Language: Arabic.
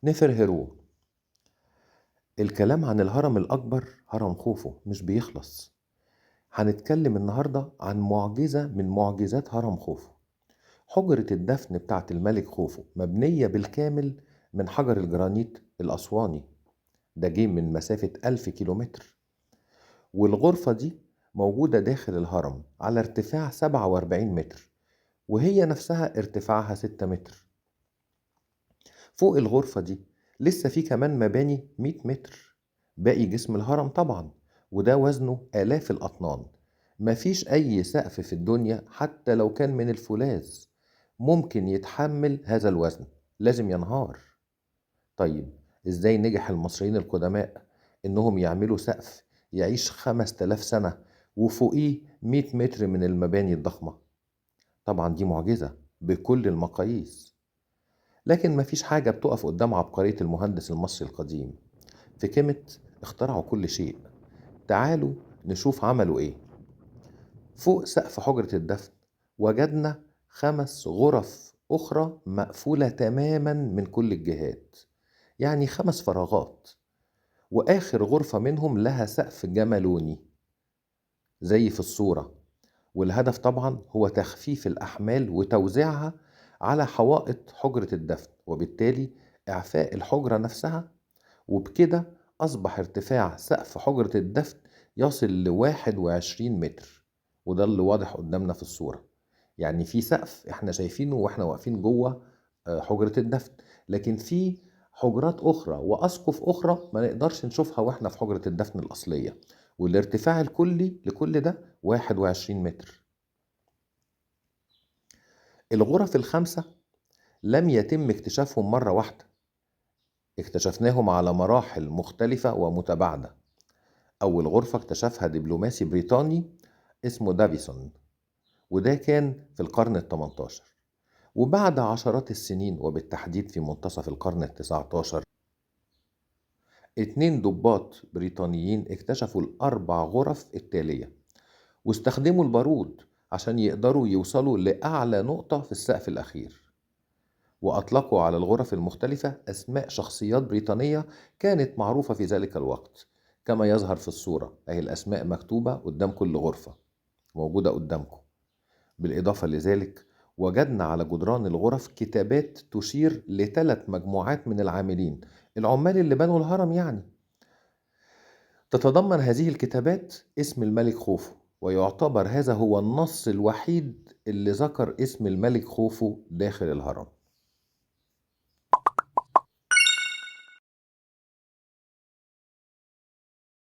نفرهرو. الكلام عن الهرم الأكبر هرم خوفو مش بيخلص. هنتكلم النهاردة عن معجزة من معجزات هرم خوفو. حجرة الدفن بتاعت الملك خوفو مبنية بالكامل من حجر الجرانيت الأسواني. ده جه من مسافة 1000 كيلومتر. والغرفة دي موجودة داخل الهرم على ارتفاع 47 متر، وهي نفسها ارتفاعها 6 متر. فوق الغرفة دي لسه في كمان مباني 100 متر، باقي جسم الهرم طبعا، وده وزنه آلاف الأطنان. مفيش أي سقف في الدنيا حتى لو كان من الفولاذ ممكن يتحمل هذا الوزن، لازم ينهار. طيب إزاي نجح المصريين القدماء إنهم يعملوا سقف يعيش 5000 سنة وفوقيه 100 متر من المباني الضخمة؟ طبعا دي معجزة بكل المقاييس. لكن مفيش حاجة بتقف قدام عبقرية المهندس المصري القديم. في كيميت اخترعوا كل شيء. تعالوا نشوف عملوا ايه. فوق سقف حجرة الدفن وجدنا 5 غرف أخرى مقفولة تماما من كل الجهات، يعني 5 فراغات. وآخر غرفة منهم لها سقف جملوني زي في الصورة، والهدف طبعا هو تخفيف الأحمال وتوزيعها على حوائط حجرة الدفن، وبالتالي إعفاء الحجرة نفسها. وبكده أصبح ارتفاع سقف حجرة الدفن يصل ل21 متر، وده اللي واضح قدامنا في الصورة. يعني في سقف احنا شايفينه واحنا واقفين جوه حجرة الدفن، لكن في حجرات أخرى وأسقف أخرى ما نقدرش نشوفها واحنا في حجرة الدفن الأصلية، والارتفاع الكلي لكل ده 21 متر. الغرف ال5 لم يتم اكتشافهم مرة واحدة، اكتشفناهم على مراحل مختلفة ومتباعدة. أول غرفة اكتشفها دبلوماسي بريطاني اسمه دافيسون، وده كان في القرن ال18. وبعد عشرات السنين وبالتحديد في منتصف القرن ال19، 2 ضباط بريطانيين اكتشفوا ال4 غرف التالية، واستخدموا البارود عشان يقدروا يوصلوا لأعلى نقطة في السقف الأخير. وأطلقوا على الغرف المختلفة أسماء شخصيات بريطانية كانت معروفة في ذلك الوقت، كما يظهر في الصورة. أهي الأسماء مكتوبة قدام كل غرفة، موجودة قدامكم. بالإضافة لذلك وجدنا على جدران الغرف كتابات تشير ل3 مجموعات من العاملين، العمال اللي بنوا الهرم يعني. تتضمن هذه الكتابات اسم الملك خوفو، ويعتبر هذا هو النص الوحيد اللي ذكر اسم الملك خوفو داخل الهرم.